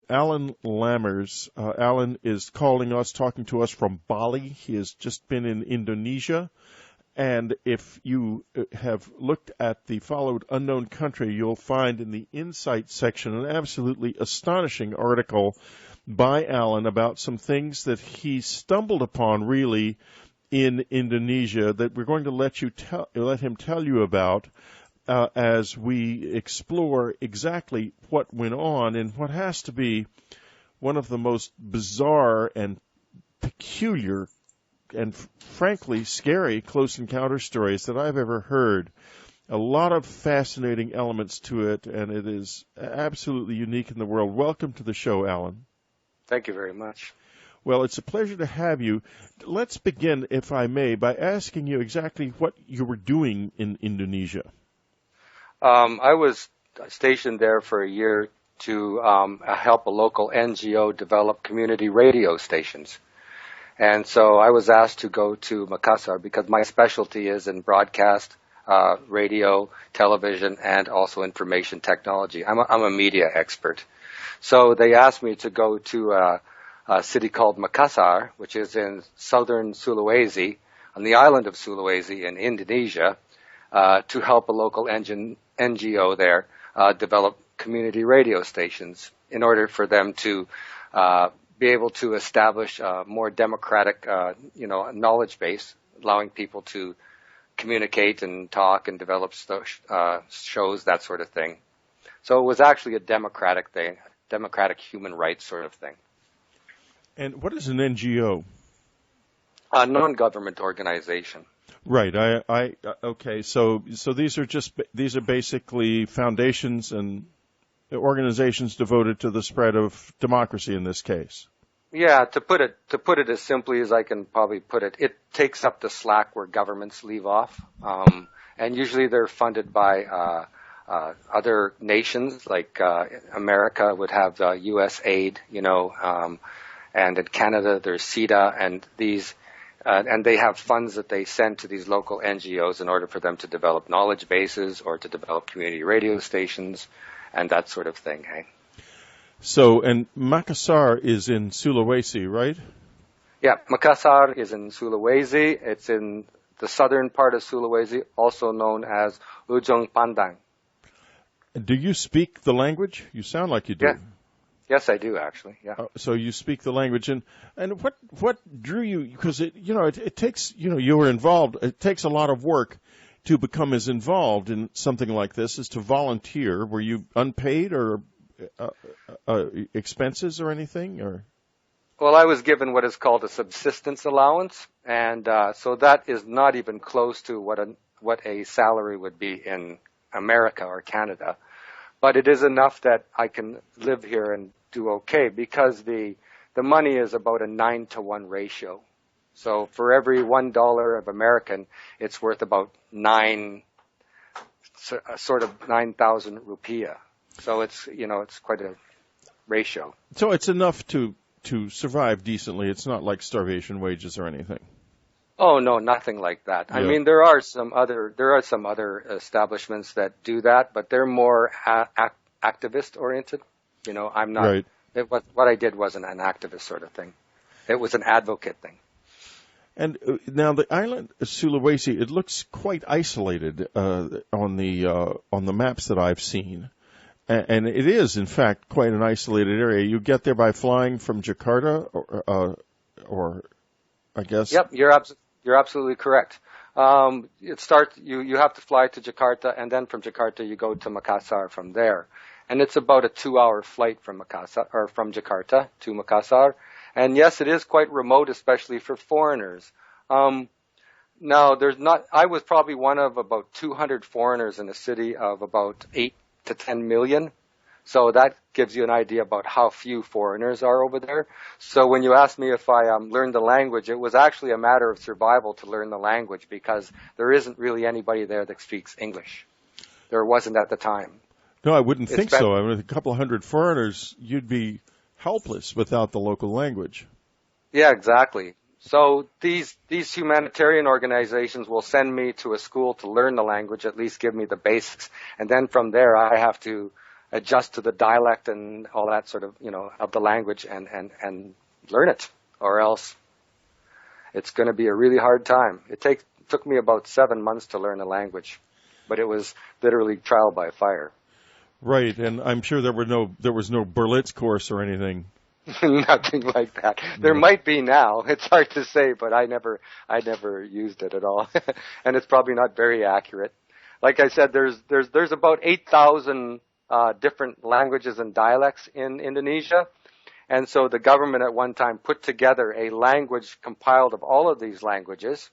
Alan Lammers. Alan is talking to us from Bali. He has just been in Indonesia. And if you have looked at the followed unknown country, you'll find in the Insight section an absolutely astonishing article by Alan about some things that he stumbled upon really in Indonesia that we're going to let him tell you about as we explore exactly what went on in what has to be one of the most bizarre and peculiar and frankly scary close encounter stories that I've ever heard. A lot of fascinating elements to it, and it is absolutely unique in the world. Welcome to the show, Alan. Thank you very much. Well, it's a pleasure to have you. Let's begin, if I may, by asking you exactly what you were doing in Indonesia. I was stationed there for a year to help a local NGO develop community radio stations. And so I was asked to go to Makassar because my specialty is in broadcast, radio, television, and also information technology. I'm a media expert. So they asked me to go to a city called Makassar, which is in southern Sulawesi, on the island of Sulawesi in Indonesia, to help a local NGO there develop community radio stations in order for them to be able to establish a more democratic, knowledge base, allowing people to communicate and talk and develop shows, that sort of thing. So it was actually a democratic thing, democratic human rights sort of thing. And what is an NGO? A non-government organization. Right. Okay. So these are basically foundations and organizations devoted to the spread of democracy in this case. Yeah, to put it as simply as I can probably put it, it takes up the slack where governments leave off, and usually they're funded by other nations, like America would have U.S. aid, and in Canada there's CETA, and these. And they have funds that they send to these local NGOs in order for them to develop knowledge bases or to develop community radio stations and that sort of thing. Hey? So, and Makassar is in Sulawesi, right? Yeah, Makassar is in Sulawesi. It's in the southern part of Sulawesi, also known as Ujung Pandang. Do you speak the language? You sound like you do. Yeah. Yes, I do actually. Yeah. So you speak the language, and what drew you? Because it takes you were involved. It takes a lot of work to become as involved in something like this as to volunteer. Were you unpaid or expenses or anything or? Well, I was given what is called a subsistence allowance, and so that is not even close to what a salary would be in America or Canada. But it is enough that I can live here and do okay because the money is about a 9-to-1 ratio. So for every $1 of American, it's worth about 9,000 rupiah. So it's quite a ratio. So it's enough to survive decently. It's not like starvation wages or anything. Oh no, nothing like that. Yeah. I mean, there are some other establishments that do that, but they're more activist oriented. I'm not. Right. What I did wasn't an activist sort of thing. It was an advocate thing. And now the island of Sulawesi, it looks quite isolated on the maps that I've seen, and it is in fact quite an isolated area. You get there by flying from Jakarta, or I guess. Yep, you're absolutely correct. It starts. You have to fly to Jakarta, and then from Jakarta you go to Makassar from there, and it's about a 2-hour flight from Jakarta to Makassar. And yes, it is quite remote, especially for foreigners. Now, I was probably one of about 200 foreigners in a city of about 8 to 10 million. So that gives you an idea about how few foreigners are over there. So when you asked me if I learned the language, it was actually a matter of survival to learn the language because there isn't really anybody there that speaks English. There wasn't at the time. No, I wouldn't think so. I mean, with a couple of hundred foreigners, you'd be helpless without the local language. Yeah, exactly. So these humanitarian organizations will send me to a school to learn the language, at least give me the basics, and then from there I have to adjust to the dialect and all that sort of, of the language and learn it, or else it's going to be a really hard time. It took me about 7 months to learn the language, but it was literally trial by fire. Right, and I'm sure there was no Berlitz course or anything. Nothing like that. There might be now. It's hard to say, but I never used it at all, and it's probably not very accurate. Like I said, there's about 8,000 different languages and dialects in Indonesia, and so the government at one time put together a language compiled of all of these languages,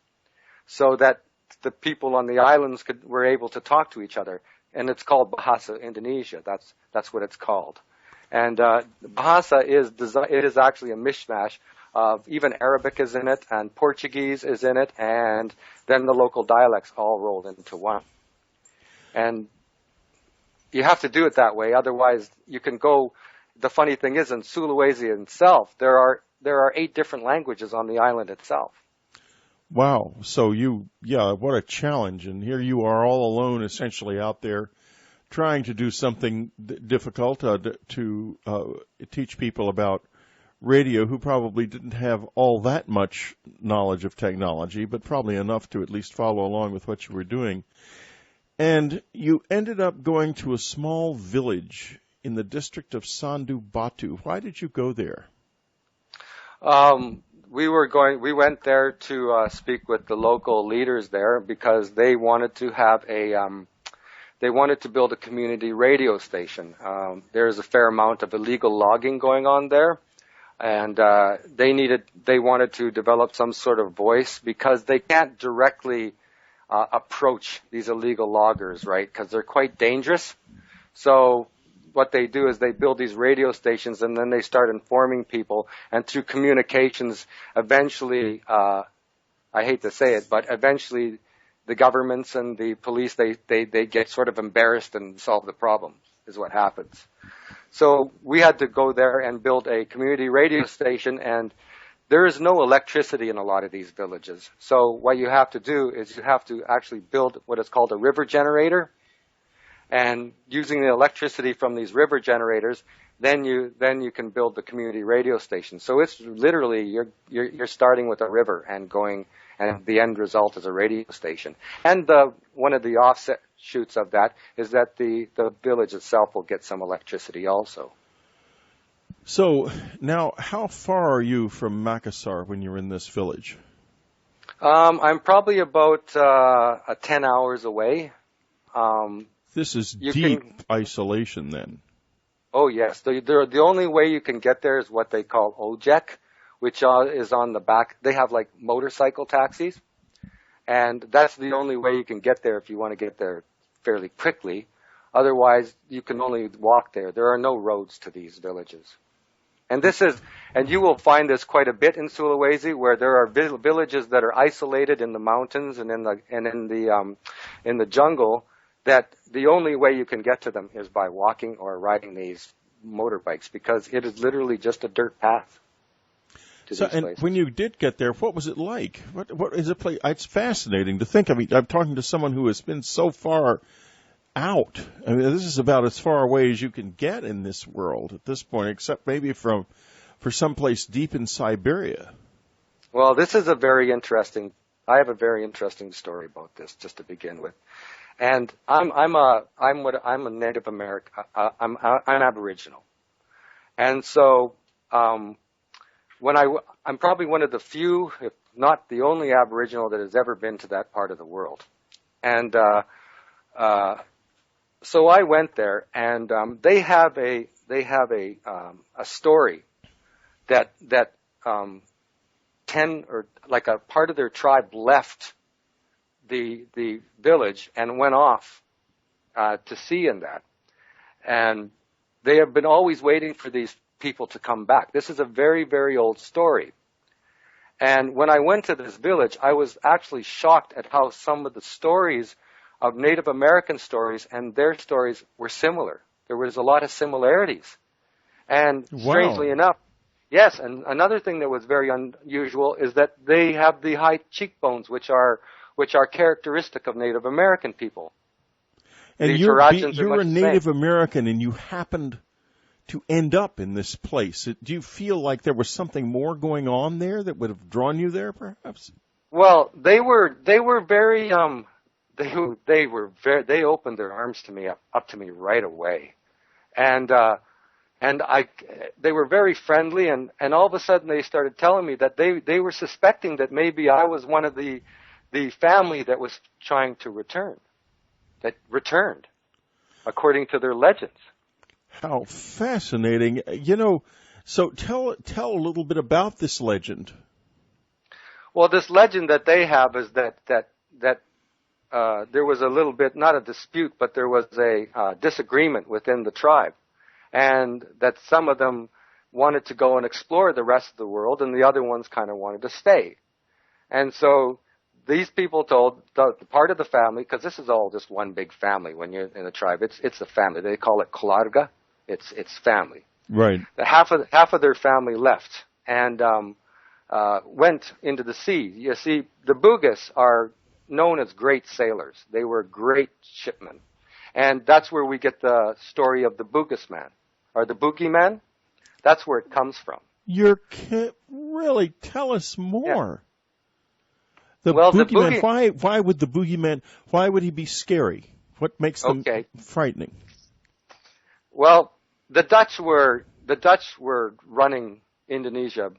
so that the people on the islands were able to talk to each other, and it's called Bahasa Indonesia. That's what it's called. And Bahasa is actually a mishmash of even Arabic is in it, and Portuguese is in it, and then the local dialects all rolled into one. And you have to do it that way, otherwise you can go. The funny thing is, in Sulawesi itself, there are 8 different languages on the island itself. Wow. So what a challenge. And here you are all alone, essentially out there trying to do something difficult to teach people about radio who probably didn't have all that much knowledge of technology, but probably enough to at least follow along with what you were doing. And you ended up going to a small village in the district of Sandu Batu. Why did you go there? We went there to speak with the local leaders there because they wanted to have they wanted to build a community radio station. There's a fair amount of illegal logging going on there, and they wanted to develop some sort of voice because they can't directly approach these illegal loggers, right? Because they're quite dangerous. So what they do is they build these radio stations, and then they start informing people, and through communications, eventually, I hate to say it, but eventually the governments and the police, they get sort of embarrassed and solve the problem, is what happens. So we had to go there and build a community radio station, and there is no electricity in a lot of these villages. So what you have to do is you have to actually build what is called a river generator, and using the electricity from these river generators, then you can build the community radio station. So it's literally you're starting with a river and going, and the end result is a radio station. And one of the offshoots of that is that the village itself will get some electricity also. So now, how far are you from Makassar when you're in this village? I'm probably about 10 hours away. This is deep isolation then. Oh, yes. The only way you can get there is what they call ojek, which is on the back. They have like motorcycle taxis, and that's the only way you can get there if you want to get there fairly quickly. Otherwise, you can only walk there. There are no roads to these villages. And you will find this quite a bit in Sulawesi, where there are villages that are isolated in the mountains and in the jungle, that the only way you can get to them is by walking or riding these motorbikes, because it is literally just a dirt path to these places. When you did get there, what was it like? What is it? It's fascinating to think. I mean, I'm talking to someone who has been so far out. I mean, this is about as far away as you can get in this world at this point, except maybe for someplace deep in Siberia. Well, this is I have a very interesting story about this, just to begin with. And I'm a Native American. I'm Aboriginal, and so I'm probably one of the few, if not the only Aboriginal that has ever been to that part of the world. And so I went there, and they have a story that 10 or like a part of their tribe left the village and went off to sea in that. And they have been always waiting for these people to come back. This is a very, very old story. And when I went to this village, I was actually shocked at how some of the stories of Native American stories and their stories were similar. There was a lot of similarities. And strangely enough, yes, and another thing that was very unusual is that they have the high cheekbones, which are characteristic of Native American people. And the you're Tarajans are a much the Native same. American, and you happened to end up in this place. Do you feel like there was something more going on there that would have drawn you there, perhaps? Well, they were very they opened their arms to me up to me right away, and they were very friendly, and all of a sudden they started telling me that they were suspecting that maybe I was one of the family that was trying to returned according to their legends. How fascinating. So tell a little bit about this legend. Well, this legend that they have is that there was a little bit, not a dispute, but there was a disagreement within the tribe, and that some of them wanted to go and explore the rest of the world, and the other ones kind of wanted to stay. And so these people told the part of the family, because this is all just one big family when you're in a tribe. It's a family. They call it Kalarga. It's family. Right. Half of their family left and went into the sea. You see, the Bugis are known as great sailors. They were great shipmen, and that's where we get the story of the Bugis man or the Boogie Man. That's where it comes from. Really tell us more. Yeah. The Boogie Man. Why would the Boogie Man? Why would he be scary? What makes them frightening? Well, the Dutch were running Indonesia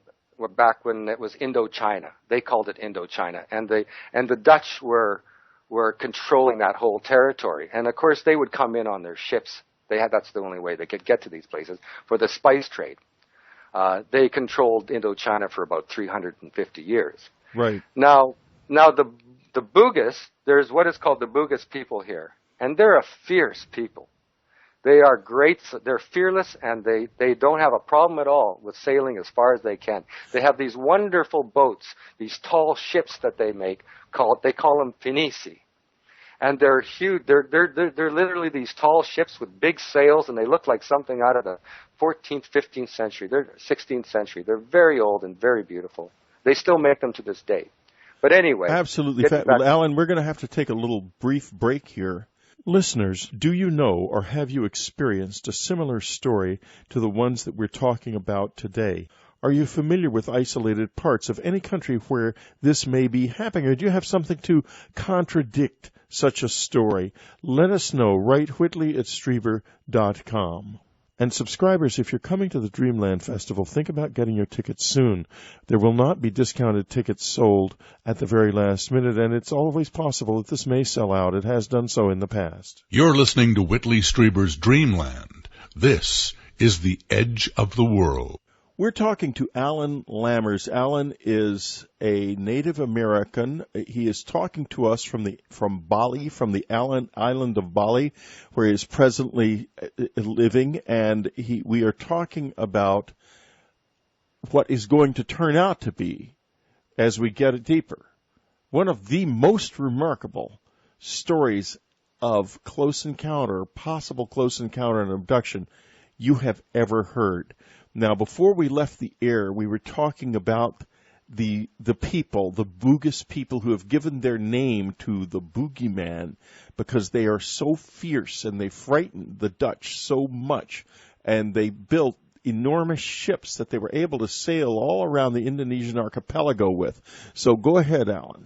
back when it was Indochina. They called it Indochina, and the Dutch were controlling that whole territory. And of course, they would come in on their ships. That's the only way they could get to these places for the spice trade. They controlled Indochina for about 350 years. Right. Now the Bugis, there's what is called the Bugis people here, and they're a fierce people. They are great. They're fearless, and they don't have a problem at all with sailing as far as they can. They have these wonderful boats, these tall ships that they make. They call them pinisi, and they're huge. They're literally these tall ships with big sails, and they look like something out of the 14th, 15th century. They're 16th century. They're very old and very beautiful. They still make them to this day. But anyway, absolutely. Well, Alan, we're going to have to take a little brief break here. Listeners, do you know or have you experienced a similar story to the ones that we're talking about today? Are you familiar with isolated parts of any country where this may be happening, or do you have something to contradict such a story? Let us know. Write Whitley@Strieber.com. And subscribers, if you're coming to the Dreamland Festival, think about getting your tickets soon. There will not be discounted tickets sold at the very last minute, and it's always possible that this may sell out. It has done so in the past. You're listening to Whitley Strieber's Dreamland. This is the Edge of the World. We're talking to Alan Lammers. Alan is a Native American. He is talking to us from Bali, from the island of Bali, where he is presently living, and we are talking about what is going to turn out to be, as we get it deeper, one of the most remarkable stories of possible close encounter and abduction you have ever heard. Now, before we left the air, we were talking about the people, the Bugis people, who have given their name to the boogeyman because they are so fierce and they frightened the Dutch so much, and they built enormous ships that they were able to sail all around the Indonesian archipelago with. So go ahead, Alan.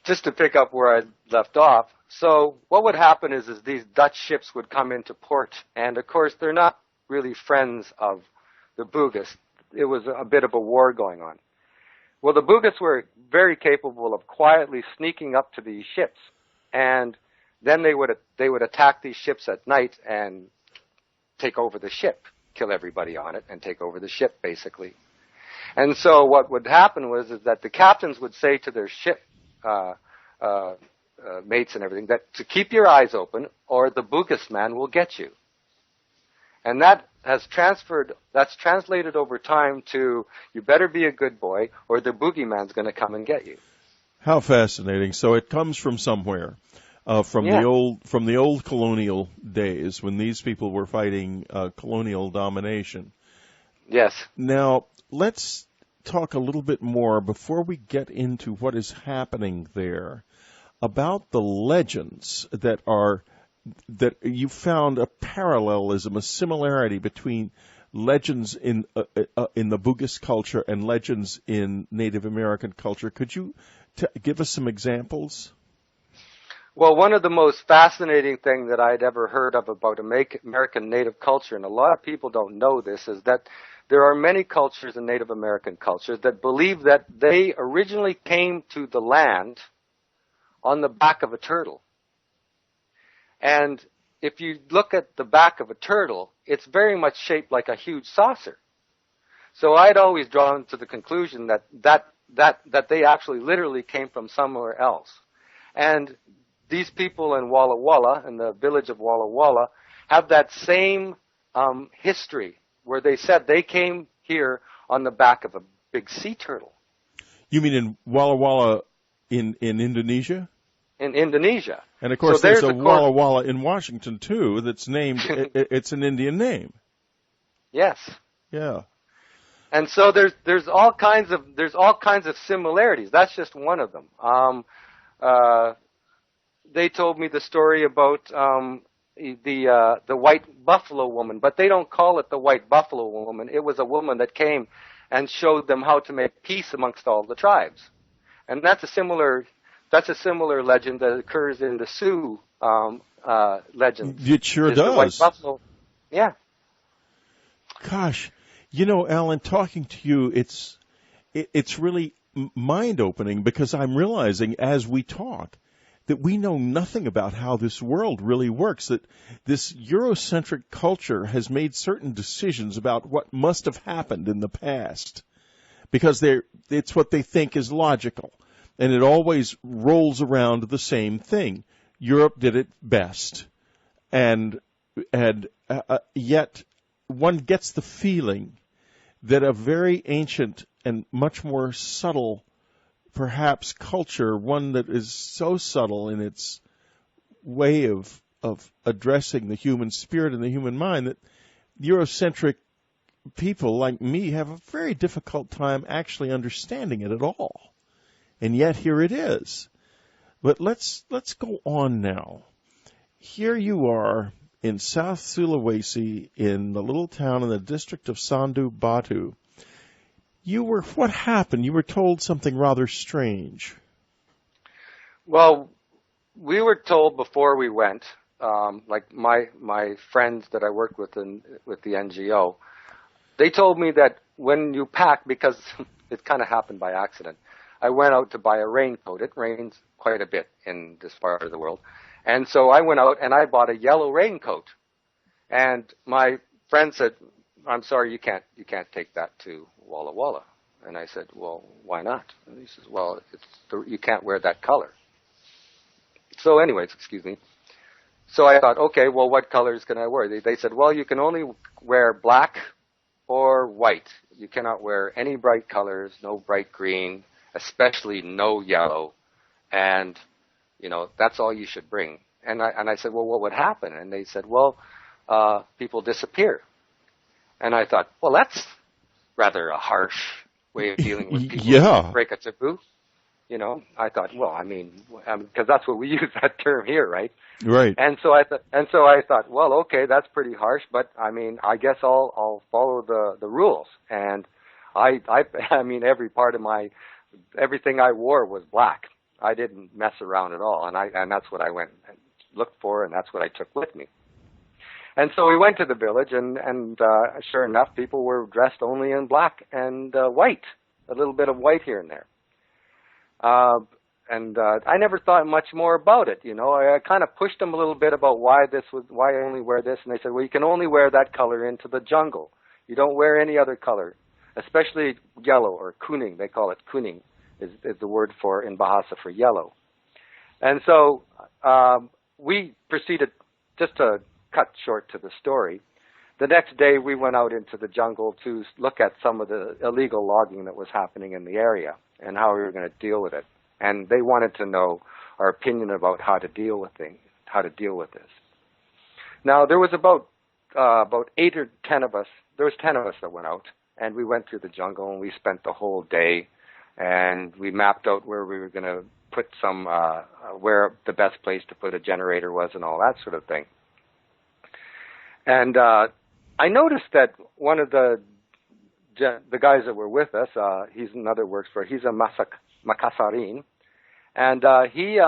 Just to pick up where I left off, so what would happen is these Dutch ships would come into port, and of course they're not really friends of the Bugis. It was a bit of a war going on. Well, the Bugis were very capable of quietly sneaking up to these ships, and then they would attack these ships at night and take over the ship, kill everybody on it, and take over the ship, basically. And so what would happen was that the captains would say to their ship mates and everything that to keep your eyes open, or the Bugis man will get you. And that's translated over time to, you better be a good boy or the boogeyman's going to come and get you. How fascinating. So it comes from somewhere, from the old colonial days when these people were fighting colonial domination. Yes. Now, let's talk a little bit more before we get into what is happening there. about the legends that you found a parallelism, a similarity between legends in the Bugis culture and legends in Native American culture. Could you give us some examples? Well, one of the most fascinating things that I'd ever heard of about American Native culture, and a lot of people don't know this, is that there are many cultures in Native American cultures that believe that they originally came to the land on the back of a turtle. And if you look at the back of a turtle, it's very much shaped like a huge saucer. So I'd always drawn to the conclusion that they actually literally came from somewhere else. And these people in Walla Walla, in the village of Walla Walla, have that same history where they said they came here on the back of a big sea turtle. You mean in Walla Walla in Indonesia? In Indonesia. And of course, so there's a Walla Walla in Washington too. That's named. It's an Indian name. Yes. Yeah. And so there's all kinds of similarities. That's just one of them. They told me the story about the white buffalo woman, but they don't call it the white buffalo woman. It was a woman that came and showed them how to make peace amongst all the tribes, and that's a similar legend that occurs in the Sioux legend. It sure does. The white buffalo. Yeah. Gosh, Alan, talking to you, it's really mind-opening because I'm realizing as we talk that we know nothing about how this world really works, that this Eurocentric culture has made certain decisions about what must have happened in the past because it's what they think is logical, and it always rolls around the same thing. Europe did it best, and yet one gets the feeling that a very ancient and much more subtle perhaps culture, one that is so subtle in its way of addressing the human spirit and the human mind, that Eurocentric people like me have a very difficult time actually understanding it at all. And yet here it is. But let's go on now. Here you are in South Sulawesi, in the little town in the district of Sandu Batu. What happened? You were told something rather strange. Well, we were told before we went, like my friends that I worked with with the NGO, they told me that when you pack, because it kind of happened by accident, I went out to buy a raincoat. It rains quite a bit in this part of the world. And so I went out and I bought a yellow raincoat. And my friend said, "I'm sorry, you can't take that to Walla Walla." And I said, "Well, why not?" And he says, "Well, you can't wear that color." So anyways, excuse me. So I thought, okay, well, what colors can I wear? They said, well, you can only wear black or white. You cannot wear any bright colors, no bright green, especially no yellow. And, that's all you should bring. And I said, well, what would happen? And they said, well, people disappear. And I thought, well, that's rather a harsh way of dealing with people who break a taboo. I thought, well, because that's what we use that term here, right? Right. And so I thought, well, okay, that's pretty harsh, but I guess I'll follow the rules. And every part of everything I wore was black. I didn't mess around at all, and that's what I went and looked for, and that's what I took with me. And so we went to the village, and sure enough, people were dressed only in black and white, a little bit of white here and there. I never thought much more about it. I kind of pushed them a little bit about why I only wear this, and they said, well, you can only wear that color into the jungle. You don't wear any other color, especially yellow or kuning. They call it kuning, is the word in Bahasa for yellow. And so we proceeded, just to cut short to the story, the next day we went out into the jungle to look at some of the illegal logging that was happening in the area and how we were going to deal with it. And they wanted to know our opinion about how to deal with this. Now, there was about 8 or 10 of us. There was 10 of us that went out, and we went through the jungle, and we spent the whole day and we mapped out where we were going to put some, where the best place to put a generator was and all that sort of thing. And I noticed that one of the guys that were with us, he's a Makasarin, and he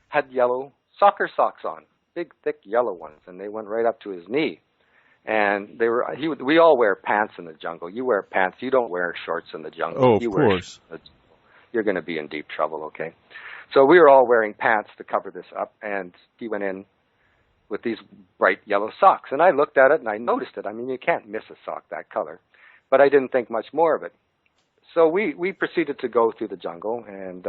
had yellow soccer socks on, big, thick yellow ones, and they went right up to his knee. And we all wear pants in the jungle. You wear pants. You don't wear shorts in the jungle. Oh, of course. You're going to be in deep trouble, okay? So we were all wearing pants to cover this up, and he went in with these bright yellow socks. And I looked at it, and I noticed it. I mean, you can't miss a sock that color. But I didn't think much more of it. So we proceeded to go through the jungle, and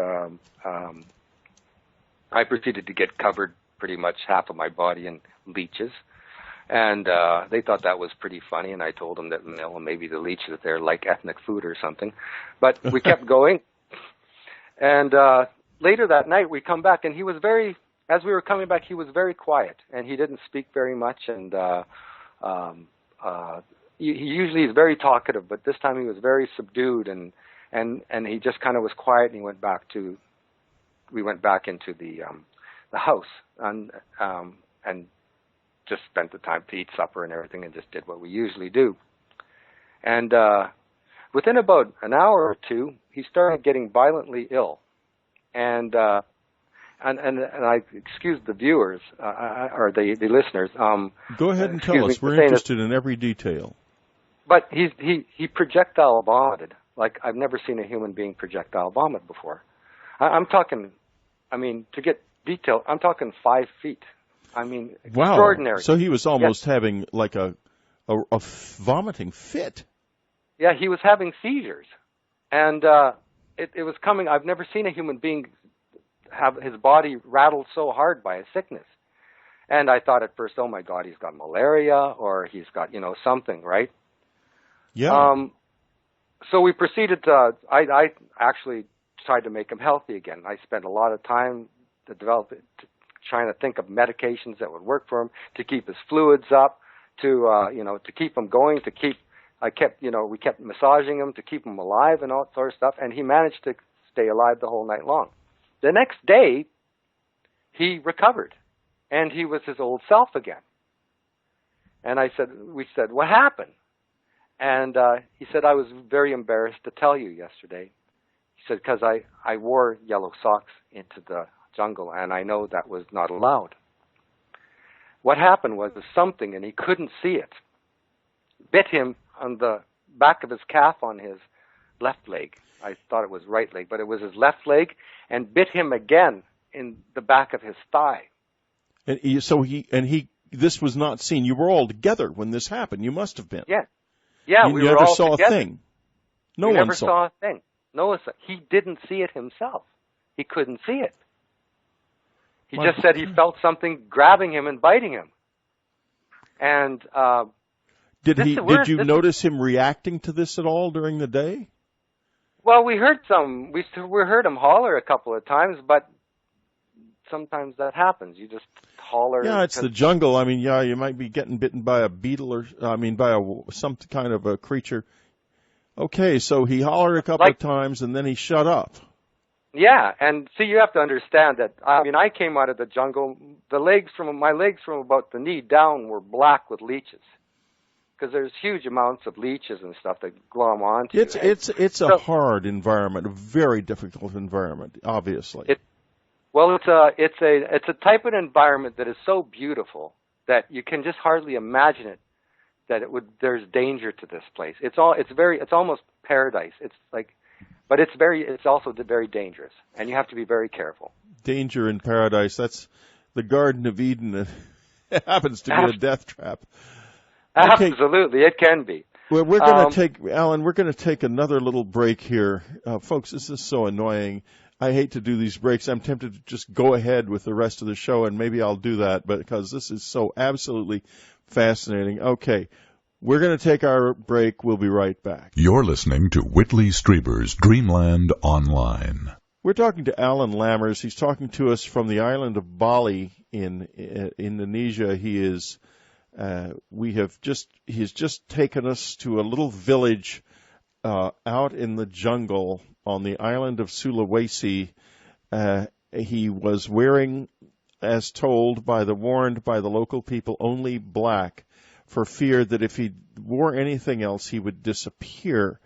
I proceeded to get covered pretty much half of my body in leeches. And they thought that was pretty funny, and I told them that maybe the leeches, they're like ethnic food or something. But we kept going. And later that night, we come back, and he was as we were coming back, he was very quiet, and he didn't speak very much. And he usually is very talkative, but this time he was very subdued, and he just kind of was quiet, and we went back into the house, and just spent the time to eat supper and everything, and just did what we usually do. And within about an hour or two, he started getting violently ill, and I excuse the viewers or the listeners. Go ahead and tell us. We're interested in every detail. But he projectile vomited like I've never seen a human being projectile vomit before. I'm talking, to get detail, I'm talking 5 feet. Extraordinary. Wow. So he was almost having like a vomiting fit. Yeah, he was having seizures. And it was coming. I've never seen a human being have his body rattled so hard by a sickness. And I thought at first, oh my God, he's got malaria or he's got, something, right? Yeah. So we proceeded to, I actually tried to make him healthy again. I spent a lot of time to develop it, trying to think of medications that would work for him, to keep his fluids up, to keep him going, we kept massaging him to keep him alive and all that sort of stuff, and he managed to stay alive the whole night long. The next day, he recovered, and he was his old self again. And we said, what happened? And he said, I was very embarrassed to tell you yesterday. He said, because I wore yellow socks into the jungle, and I know that was not allowed. What happened was something, and he couldn't see it, bit him on the back of his calf on his left leg. I thought it was right leg, but it was his left leg, and bit him again in the back of his thigh. And this was not seen. You were all together when this happened. You must have been. Yeah. Yeah, we were all together. You never saw a thing. We never saw a thing. He didn't see it himself. He couldn't see it. He just said he felt something grabbing him and biting him. And did you notice him reacting to this at all during the day? Well, we heard we heard him holler a couple of times, but sometimes that happens. You just holler. Yeah, it's the jungle. You might be getting bitten by a beetle some kind of a creature. Okay, so he hollered a couple of times and then he shut up. Yeah, and see, you have to understand that. I came out of the jungle. My legs from about the knee down were black with leeches, because there's huge amounts of leeches and stuff that glom onto you. It's a hard environment, a very difficult environment, obviously. It's a type of environment that is so beautiful that you can just hardly imagine it. There's danger to this place. It's almost paradise. But it's also very dangerous, and you have to be very careful. Danger in paradise. That's the Garden of Eden. It happens to be a death trap. Okay. Absolutely, it can be. Well, we're going to take another little break here. Folks, this is so annoying. I hate to do these breaks. I'm tempted to just go ahead with the rest of the show, and maybe I'll do that, because this is so absolutely fascinating. Okay, we're going to take our break. We'll be right back. You're listening to Whitley Strieber's Dreamland Online. We're talking to Alan Lammers. He's talking to us from the island of Bali in Indonesia. He's just taken us to a little village out in the jungle on the island of Sulawesi. He was wearing, as told warned by the local people, only black, for fear that if he wore anything else, he would disappear.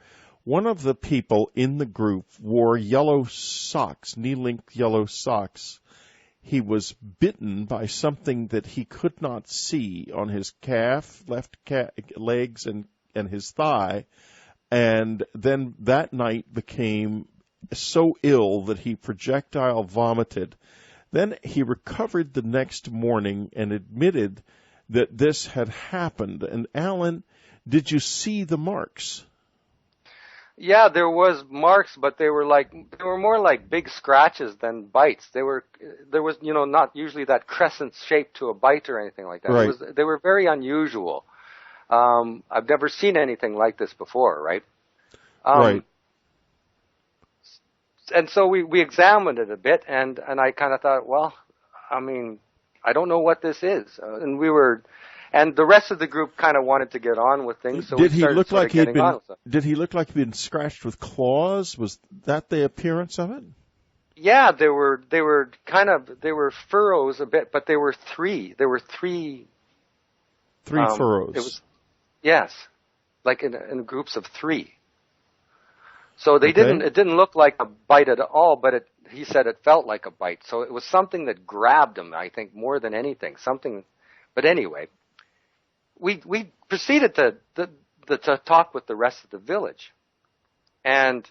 One of the people in the group wore yellow socks, knee-length yellow socks. He was bitten by something that he could not see on his left legs and his thigh, and then that night became so ill that he projectile vomited. Then he recovered the next morning and admitted that this had happened. And Alan, did you see the marks? Yeah, there was marks, but they were more like big scratches than bites. There was not usually that crescent shape to a bite or anything like that. Right. They were very unusual. I've never seen anything like this before, right? Right. And so we examined it a bit, and I kind of thought, well, I mean, I don't know what this is, and the rest of the group kind of wanted to get on with things. So Did he look like he'd been scratched with claws? Was that the appearance of it? Yeah, they were furrows a bit, but they were three. There were three. Three furrows. Yes, like in groups of three. So it didn't look like a bite at all, but he said it felt like a bite. So it was something that grabbed him, I think, more than anything. But anyway, we proceeded to talk with the rest of the village. And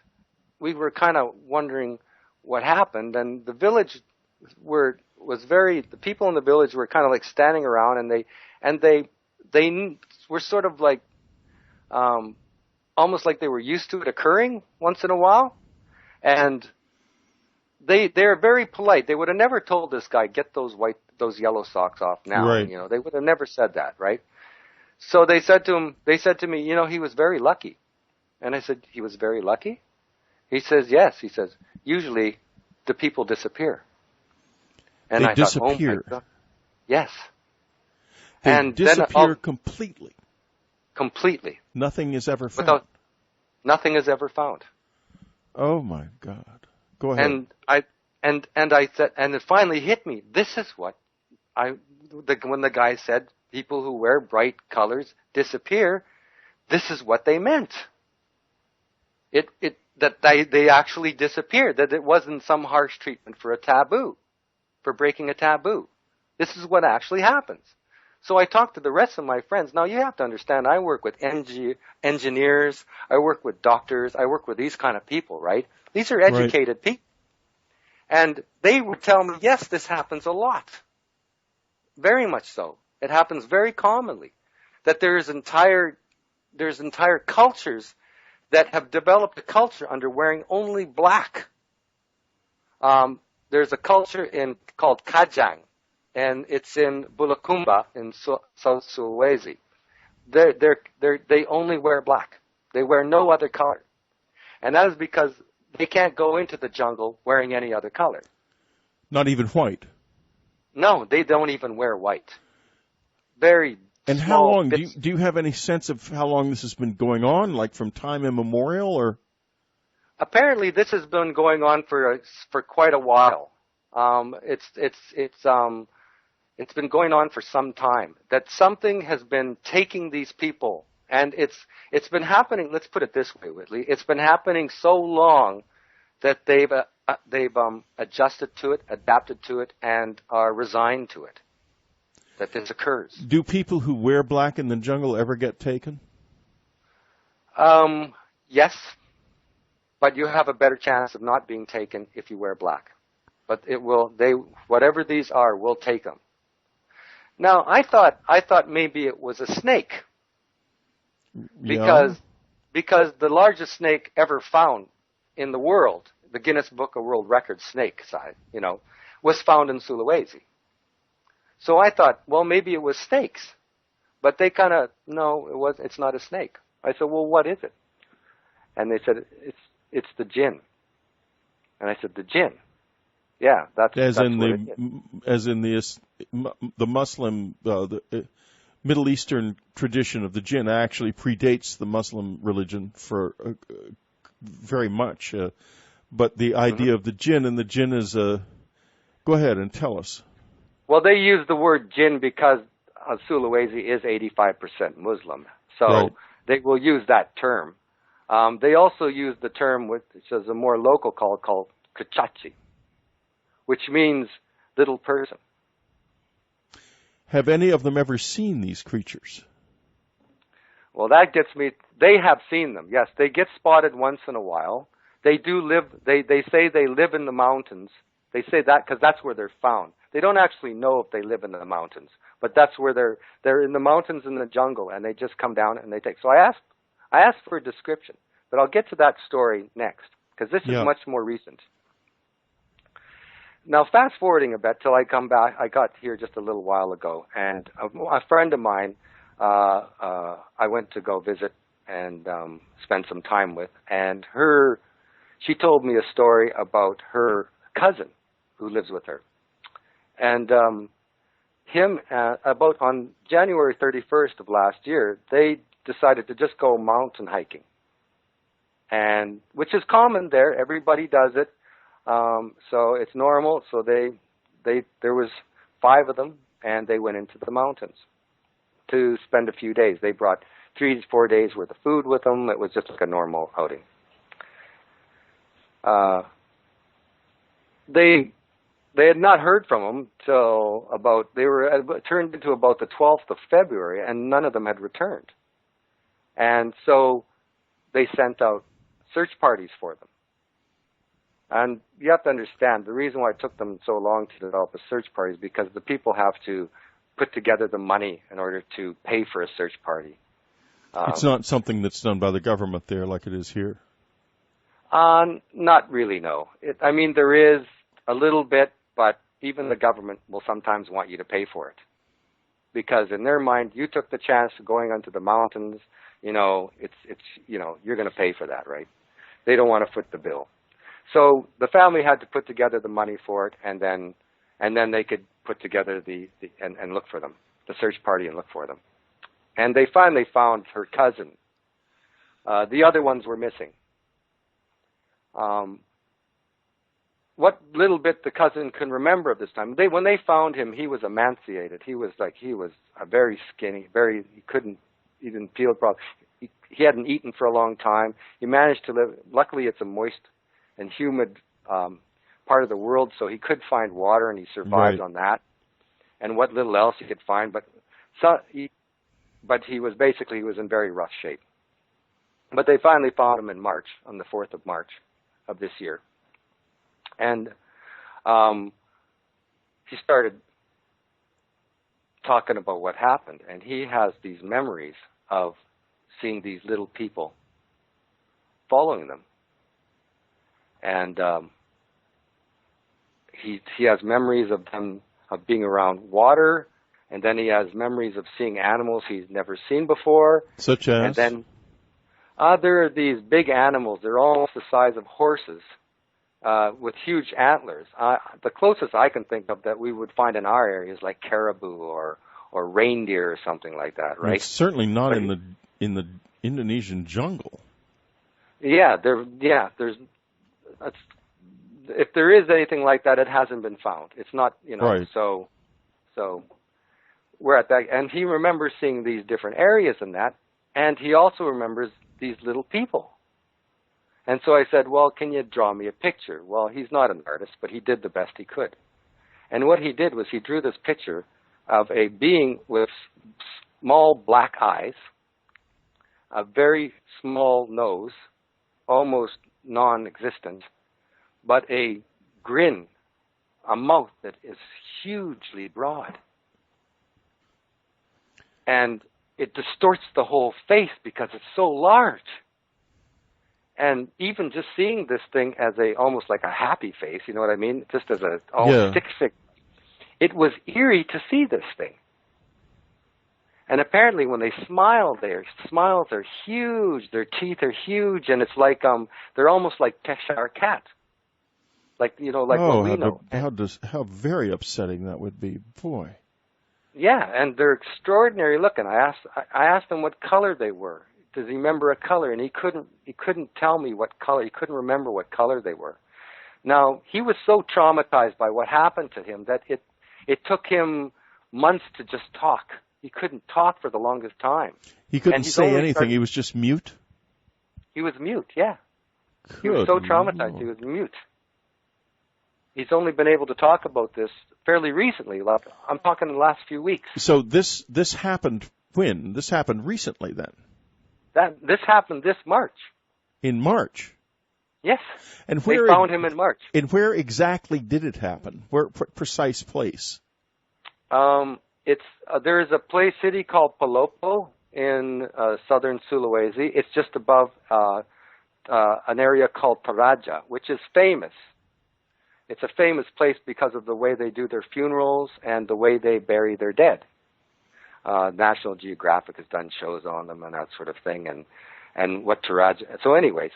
we were kind of wondering what happened. And the village the people in the village were kind of like standing around, and they were sort of like, almost like they were used to it occurring once in a while. And they're very polite. They would have never told this guy, get those yellow socks off now. Right. They would have never said that, right? So they said to me, he was very lucky. And I said, he was very lucky? He says, yes. He says, usually the people disappear. And I disappear. thought, oh my God. Yes. They disappear completely. Completely. Nothing is ever found. Nothing is ever found. Oh my God. Go ahead. And I said, and it finally hit me. This is what when the guy said people who wear bright colors disappear, this is what they meant. That they actually disappeared, that it wasn't some harsh treatment for breaking a taboo. This is what actually happens. So I talked to the rest of my friends. Now you have to understand, I work with engineers, I work with doctors, I work with these kind of people, right? These are educated people. And they would tell me, yes, this happens a lot. Very much so. It happens very commonly. That there's entire cultures that have developed a culture under wearing only black. There's a culture called Kajang, and it's in Bulakumba in South Sulawesi. They only wear black. They wear no other color. And that is because they can't go into the jungle wearing any other color. Not even white? No, they don't even wear white. Very And small how long? bits. Do you have any sense of how long this has been going on, like from time immemorial, or? Apparently, this has been going on for quite a while. It's been going on for some time. That something has been taking these people, and it's been happening. Let's put it this way, Whitley. It's been happening so long that they've adjusted to it, adapted to it, and are resigned to it. That this occurs. Do people who wear black in the jungle ever get taken? Yes, but you have a better chance of not being taken if you wear black. But whatever these are, will take them. Now, I thought maybe it was a snake. Because the largest snake ever found in the world, the Guinness Book of World Records snake size, was found in Sulawesi. So I thought, well, maybe it was snakes. But they no, it's not a snake. I said, well, what is it? And they said, it's the jinn. And I said, the jinn? Yeah, that's what it is. As in the Muslim, the Middle Eastern tradition of the jinn actually predates the Muslim religion for very much. But the idea of the jinn, and the jinn is go ahead and tell us. Well, they use the word jinn because Sulawesi is 85% Muslim, so Right. they will use that term. They also use the term, which is a more local called kachachi, which means little person. Have any of them ever seen these creatures? Well, that gets me. They have seen them. Yes, they get spotted once in a while. They do live. They say they live in the mountains. They say that because that's where they're found. They don't actually know if they live in the mountains, but that's where they're in the mountains in the jungle, and they just come down and they take. So I asked for a description, but I'll get to that story next because this is much more recent. Now, fast forwarding a bit till I come back. I got here just a little while ago, and a friend of mine I went to go visit and spend some time with, and she told me a story about her cousin who lives with her. And about on January 31st of last year, they decided to just go mountain hiking, and which is common there. Everybody does it, so it's normal. So there was 5 of them, and they went into the mountains to spend a few days. They brought 3 to 4 days worth of food with them. It was just like a normal outing. They had not heard from them till turned into about the 12th of February, and none of them had returned. And so they sent out search parties for them. And you have to understand, the reason why it took them so long to develop a search party is because the people have to put together the money in order to pay for a search party. It's not something that's done by the government there like it is here. Not really, no. I mean, there is a little bit, but even the government will sometimes want you to pay for it. Because in their mind, you took the chance of going onto the mountains, you're going to pay for that, right? They don't want to foot the bill. So the family had to put together the money for it, and then they could put together and look for them, the search party, and look for them. And they finally found her cousin. The other ones were missing. What little bit the cousin can remember of this time, when they found him, he was emaciated. He was a very skinny, he didn't peel properly. He hadn't eaten for a long time. He managed to live. Luckily, it's a moist and humid part of the world, so he could find water, and he survived on that, and what little else he could find. But he was in very rough shape. But they finally found him in March, on the 4th of March of this year. And he started talking about what happened, and he has these memories of seeing these little people following them. And he has memories of them, of being around water, and then he has memories of seeing animals he's never seen before. Such as? And then there are these big animals. They're almost the size of horses, with huge antlers. The closest I can think of that we would find in our area is like caribou or reindeer or something like that, right? It's certainly not in the Indonesian jungle. Yeah, there's. If there is anything like that, it hasn't been found. It's not, Right. So we're at that, and he remembers seeing these different areas in that, and he also remembers these little people. And so I said, well, can you draw me a picture? Well, he's not an artist, but he did the best he could. And what he did was he drew this picture of a being with small black eyes, a very small nose, almost non-existent, but a grin, a mouth that is hugely broad. And it distorts the whole face because it's so large. And even just seeing this thing as almost like a happy face, you know what I mean? Just as stick figure. It was eerie to see this thing. And apparently when they smile, their smiles are huge, their teeth are huge, and it's like they're almost like Cheshire cat. Like what we know. How very upsetting that would be, boy. Yeah, and they're extraordinary looking. I asked them what color they were. does he remember a color? And he couldn't tell me what color. He couldn't remember what color they were. Now, he was so traumatized by what happened to him that it took him months to just talk. He couldn't talk for the longest time. He couldn't say anything. He was just mute? He was mute, yeah. Good he was so traumatized, Lord. He was mute. He's only been able to talk about this fairly recently. Like, I'm talking in the last few weeks. So this happened when? This happened recently then? This happened this March. In March? Yes. And they found him in March. And where exactly did it happen? Where precise place? There is a city called Palopo in southern Sulawesi. It's just above an area called Toraja, which is famous. It's a famous place because of the way they do their funerals and the way they bury their dead. National Geographic has done shows on them and that sort of thing. And what Toraja... So anyways,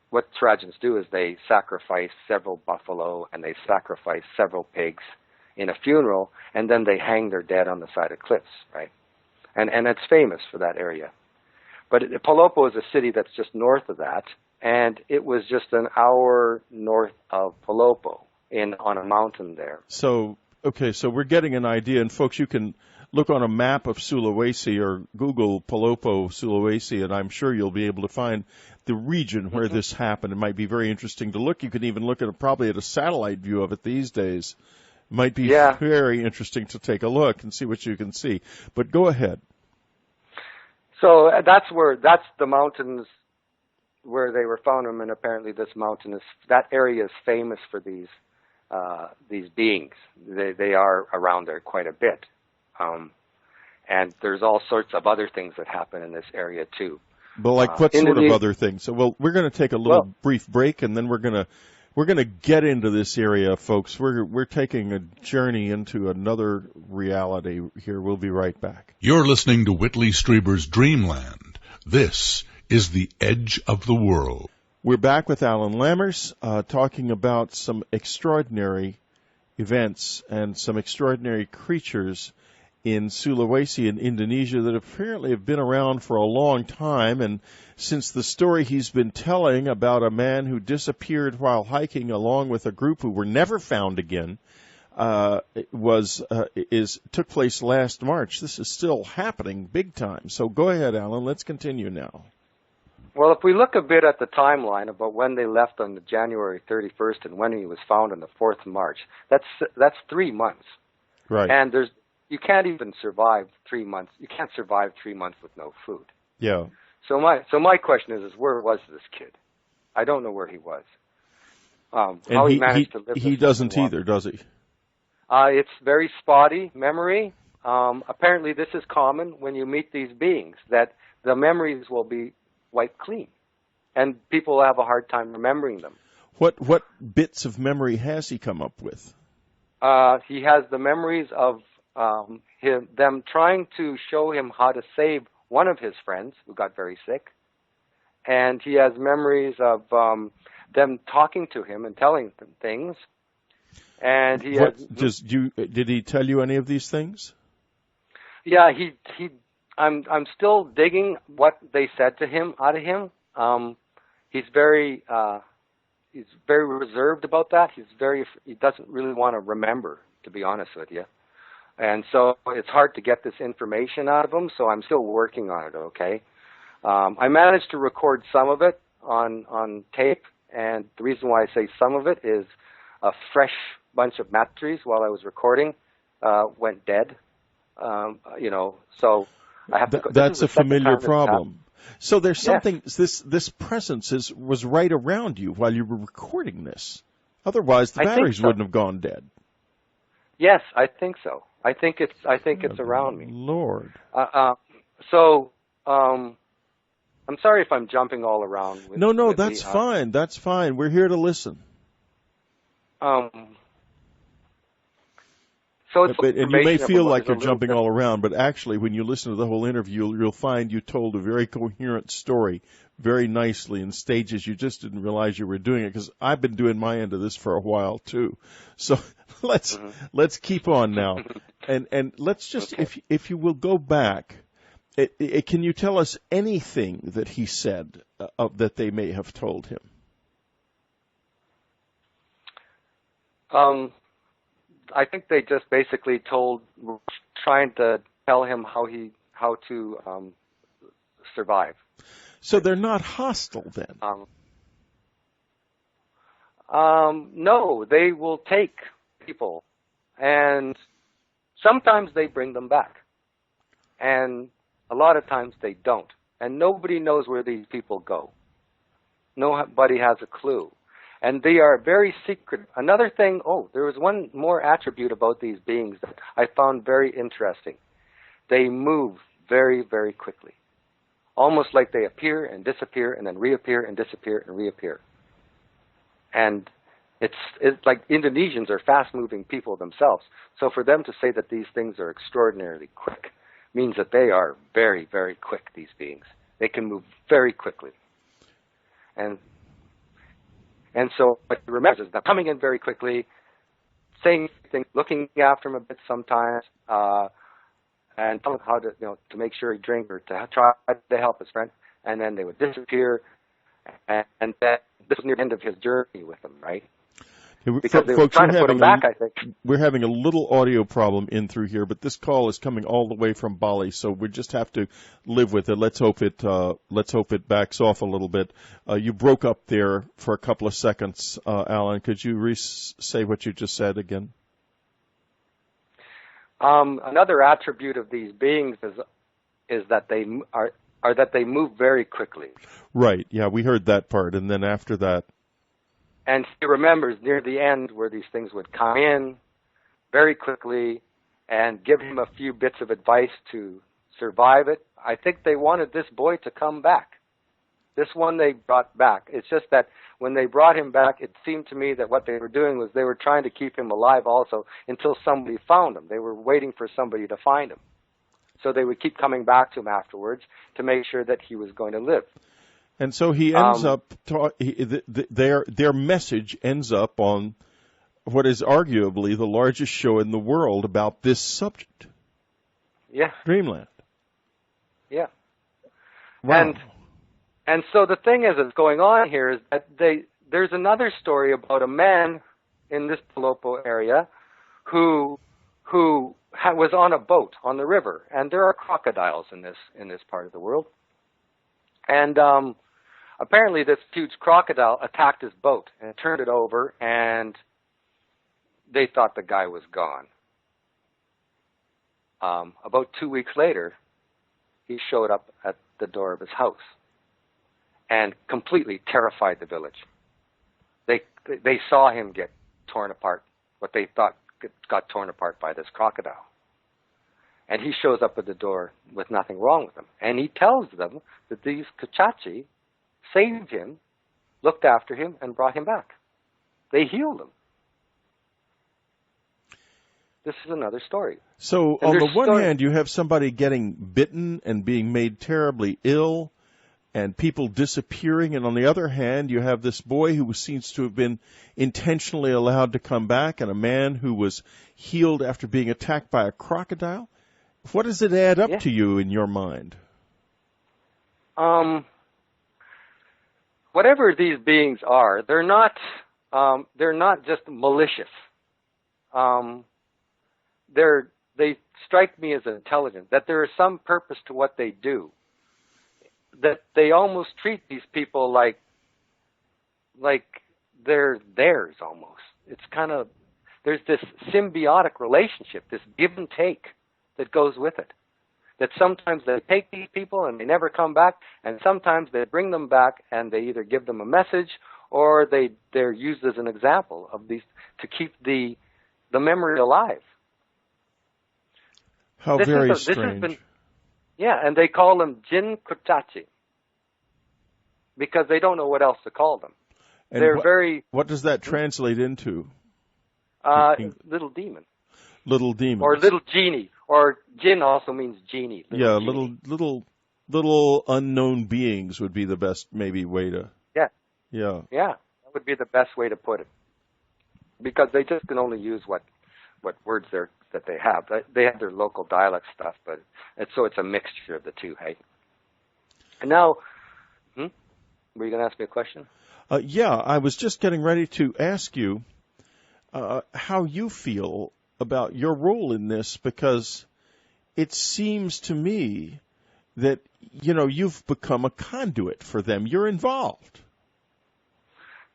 what Torajans do is they sacrifice several buffalo and they sacrifice several pigs in a funeral, and then they hang their dead on the side of cliffs, right? And it's famous for that area. But Palopo is a city that's just north of that, and it was just an hour north of Palopo on a mountain there. So we're getting an idea, and folks, you can look on a map of Sulawesi or Google Palopo, Sulawesi, and I'm sure you'll be able to find the region where this happened. It might be very interesting to look. You can even look probably at a satellite view of it these days. It might be very interesting to take a look and see what you can see. But go ahead. So that's the mountains where they were found, and apparently that area is famous for these beings. They are around there quite a bit. And there's all sorts of other things that happen in this area too. But like what sort of other things? So, well, we're going to take a little brief break, and then we're going to get into this area, folks. We're taking a journey into another reality here. We'll be right back. You're listening to Whitley Strieber's Dreamland. This is the Edge of the World. We're back with Alan Lammers, talking about some extraordinary events and some extraordinary creatures in Sulawesi in Indonesia that apparently have been around for a long time. And since the story he's been telling about a man who disappeared while hiking along with a group who were never found again took place last March, this is still happening big time. So go ahead, Alan. Let's continue now. Well, if we look a bit at the timeline about when they left on the January 31st and when he was found on the 4th of March, that's 3 months. Right. And you can't even survive 3 months. You can't survive 3 months with no food. Yeah. So my question is where was this kid? I don't know where he was. How he managed to live. He doesn't either, does he? It's very spotty memory. Apparently, this is common when you meet these beings, that the memories will be wiped clean, and people will have a hard time remembering them. What bits of memory has he come up with? He has the memories of them trying to show him how to save one of his friends who got very sick, and he has memories of them talking to him and telling them things. And did he tell you any of these things? Yeah, I'm still digging what they said to him out of him. He's very reserved about that. He doesn't really want to remember, to be honest with you. And so it's hard to get this information out of him, so I'm still working on it, okay? I managed to record some of it on tape, and the reason why I say some of it is a fresh bunch of mat trees while I was recording went dead. So I have to go. That's a familiar problem. So there's something, this presence was right around you while you were recording this. Otherwise, the batteries wouldn't have gone dead. Yes, I think so. I think it's around me. Lord. I'm sorry if I'm jumping all around. No, that's fine. That's fine. We're here to listen. And you may feel like you're jumping all around, but actually, when you listen to the whole interview, you'll find you told a very coherent story very nicely in stages you just didn't realize you were doing it, because I've been doing my end of this for a while, too. So let's keep on now. And let's just, if you will go back Can you tell us anything that he said that they may have told him? I think they just basically trying to tell him how to survive. So they're not hostile then? No, they will take people, and sometimes they bring them back, and a lot of times they don't. And nobody knows where these people go. Nobody has a clue. And they are very secret. Another thing, there was one more attribute about these beings that I found very interesting. They move very, very quickly. Almost like they appear and disappear and then reappear and disappear and reappear. And it's like Indonesians are fast-moving people themselves. So for them to say that these things are extraordinarily quick means that they are very, very quick, these beings. They can move very quickly. And so what he remembers is them coming in very quickly, saying things, looking after him a bit sometimes, and telling him how to make sure he drinks or to try to help his friend. And then they would disappear, and that this was near the end of his journey with them, right? Because they were trying to put him back, I think. We're having a little audio problem in through here, but this call is coming all the way from Bali, so we just have to live with it. Let's hope it backs off a little bit. You broke up there for a couple of seconds, Alan. Could you say what you just said again? Another attribute of these beings is that they they move very quickly. Right. Yeah, we heard that part, and then after that. And he remembers near the end where these things would come in very quickly and give him a few bits of advice to survive it. I think they wanted this boy to come back. This one they brought back. It's just that when they brought him back, it seemed to me that what they were doing was they were trying to keep him alive also until somebody found him. They were waiting for somebody to find him. So they would keep coming back to him afterwards to make sure that he was going to live. And so he ends up, their message ends up on what is arguably the largest show in the world about this subject. Yeah. Dreamland. Yeah. Wow. And so the thing that's going on here is that there's another story about a man in this Palopo area who was on a boat on the river, and there are crocodiles in this part of the world. And apparently this huge crocodile attacked his boat and turned it over, and they thought the guy was gone. About 2 weeks later, he showed up at the door of his house and completely terrified the village. They saw him get torn apart, what they thought got torn apart by this crocodile. And he shows up at the door with nothing wrong with him. And he tells them that these Kachachi saved him, looked after him, and brought him back. They healed him. This is another story. So on the one hand, you have somebody getting bitten and being made terribly ill and people disappearing, and on the other hand, you have this boy who seems to have been intentionally allowed to come back and a man who was healed after being attacked by a crocodile. What does it add up to you in your mind? Whatever these beings are, they're not just malicious. They strike me as intelligent, that there is some purpose to what they do, that they almost treat these people like they're theirs almost. It's kind of, there's this symbiotic relationship, this give and take that goes with it. That sometimes they take these people and they never come back, and sometimes they bring them back and they either give them a message or they're used as an example of these to keep the memory alive. How very strange. And they call them Jin Kuchachi because they don't know what else to call them. And what does that translate into? Little demon. Little demon. Or little genie. Or Jin also means genie. Genie. Little unknown beings would be the best maybe way to. Yeah. Yeah. Yeah, that would be the best way to put it. Because they just can only use what what words that they have. They have their local dialect stuff, but it's a mixture of the two. Hey, and now, were you going to ask me a question? Yeah, I was just getting ready to ask you how you feel about your role in this, because it seems to me that, you've become a conduit for them. You're involved.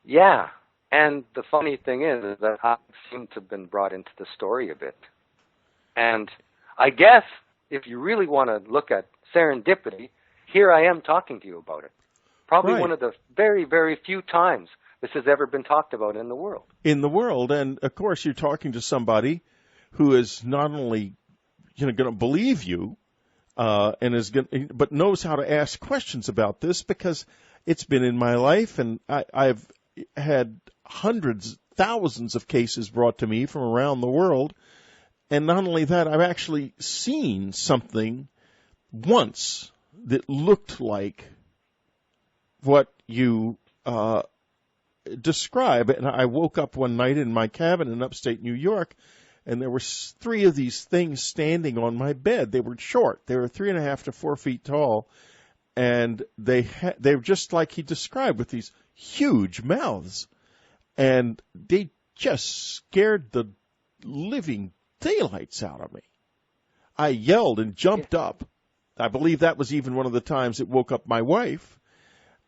Yeah, and the funny thing is that I seem to have been brought into the story a bit. And I guess if you really want to look at serendipity, here I am talking to you about it. Probably Right. One of the very, very few times this has ever been talked about in the world. In the world, and of course you're talking to somebody who is not only going to believe you, but knows how to ask questions about this, because it's been in my life, and I've had hundreds, thousands of cases brought to me from around the world. And not only that, I've actually seen something once that looked like what you describe. And I woke up one night in my cabin in upstate New York, and there were 3 of these things standing on my bed. They were short. They were 3.5 to 4 feet tall, and they were just like he described, with these huge mouths, and they just scared the living daylights out of me. I yelled and jumped up. I believe that was even one of the times it woke up my wife,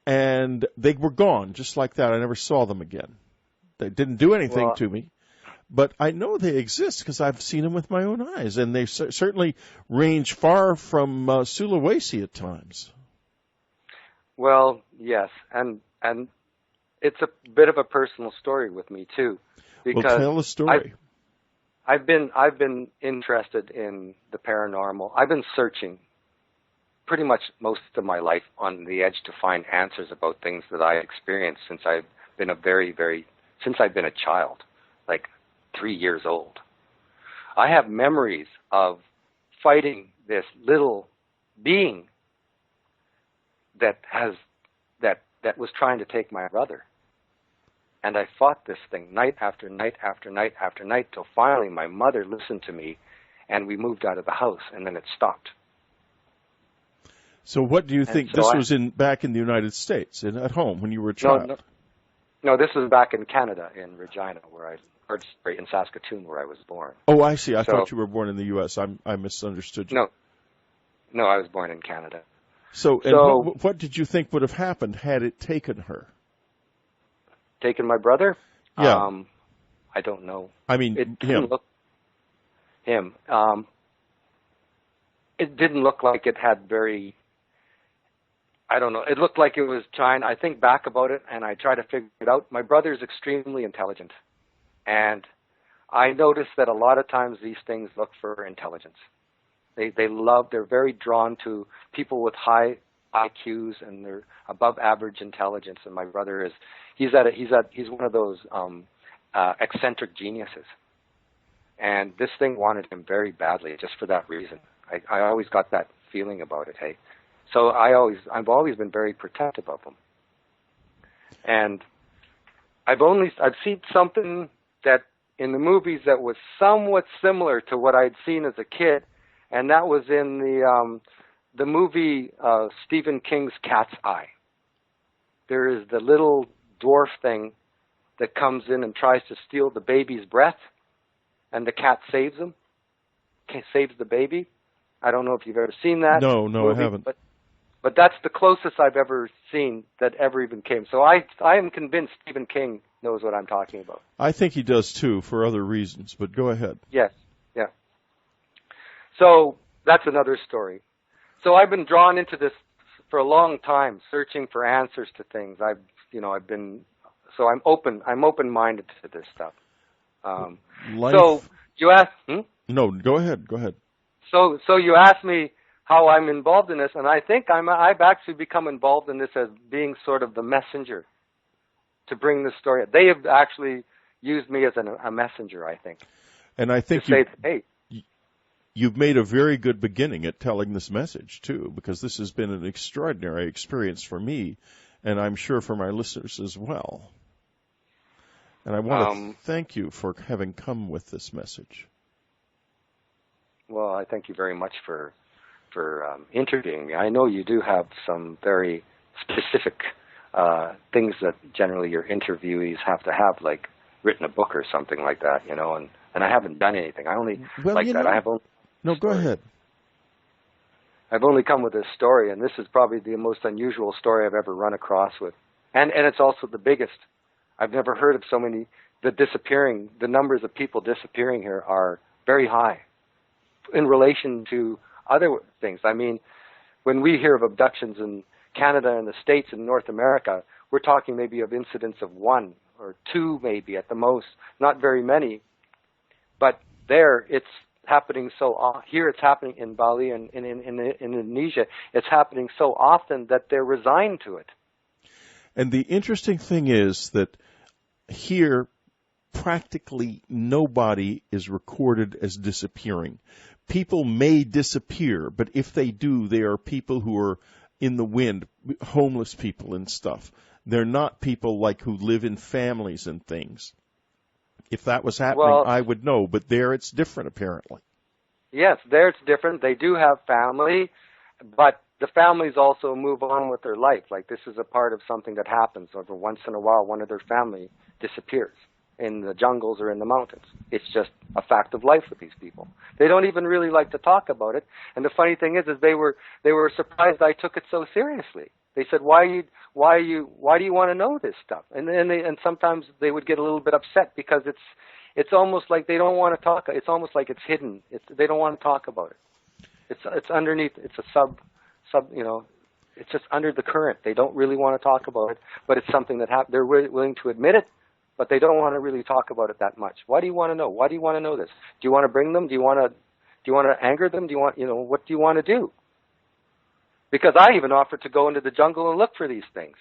and they were gone just like that. I never saw them again. They didn't do anything to me, but I know they exist because I've seen them with my own eyes, and they certainly range far from Sulawesi at times. Well, yes, and it's a bit of a personal story with me too, because well, tell the story. I've been interested in the paranormal. I've been searching pretty much most of my life on the edge to find answers about things that I experienced since I've been a child, like 3 years old. I have memories of fighting this little being that was trying to take my brother. And I fought this thing night after night after night after night till finally my mother listened to me, and we moved out of the house, and then it stopped. So what do you think? This was back in the United States, at home when you were a child? No, this was back in Canada, in Regina, in Saskatoon, where I was born. Oh, I see. I thought you were born in the U.S. I misunderstood you. No, I was born in Canada. So what did you think would have happened had it taken her? Taken my brother? Yeah. I don't know. I mean, it didn't look him. It didn't look like it had very. I don't know. It looked like it was trying. I think back about it, and I try to figure it out. My brother's extremely intelligent, and I noticed that a lot of times these things look for intelligence. They're very drawn to people with high IQs, and they're above average intelligence. And my brother he's one of those eccentric geniuses. And this thing wanted him very badly just for that reason. I always got that feeling about it, hey. So I've always been very protective of him. And I've seen something that in the movies that was somewhat similar to what I'd seen as a kid, and that was in the movie Stephen King's Cat's Eye. There is the little dwarf thing that comes in and tries to steal the baby's breath, and the cat saves him, saves the baby. I don't know if you've ever seen that. No, movie, I haven't. But that's the closest I've ever seen that ever even came. So I am convinced Stephen King knows what I'm talking about. I think he does too, for other reasons, but go ahead. Yes, yeah. So that's another story. So I've been drawn into this for a long time, searching for answers to things. I'm open-minded to this stuff. So you asked. No, go ahead. So you asked me how I'm involved in this, and I think I've actually become involved in this as being sort of the messenger to bring this story. They have actually used me as a messenger, I think. And I think you've made a very good beginning at telling this message, too, because this has been an extraordinary experience for me, and I'm sure for my listeners as well. And I want to thank you for having come with this message. Well, I thank you very much for interviewing me. I know you do have some very specific things that generally your interviewees have to have, like written a book or something like that, you know, and I haven't done anything. I only I have only... No, go ahead. I've only come with this story, and this is probably the most unusual story I've ever run across with. And it's also the biggest. I've never heard of so many. The numbers of people disappearing here are very high in relation to other things. I mean, when we hear of abductions in Canada and the States and North America, we're talking maybe of incidents of 1 or 2 maybe at the most, not very many. But there, it's happening here it's happening in Bali and in Indonesia, it's happening so often that they're resigned to it. And the interesting thing is that here, practically nobody is recorded as disappearing. People may disappear, but if they do, they are people who are in the wind, homeless people and stuff. They're not people like who live in families and things. If that was happening, I would know, but there it's different, apparently. Yes, there it's different. They do have family, but the families also move on with their life. Like, this is a part of something that happens. Over once in a while, one of their family disappears in the jungles or in the mountains. It's just a fact of life with these people. They don't even really like to talk about it. And the funny thing is they were surprised I took it so seriously. They said, "Why do you want to know this stuff?" And sometimes they would get a little bit upset because it's almost like they don't want to talk. It's almost like it's hidden. They don't want to talk about it. It's underneath. It's a sub. You know, it's just under the current. They don't really want to talk about it, but it's something that they're willing to admit it, but they don't want to really talk about it that much. Why do you want to know? Why do you want to know this? Do you want to bring them? Do you want to anger them? What do you want to do? Because I even offered to go into the jungle and look for these things.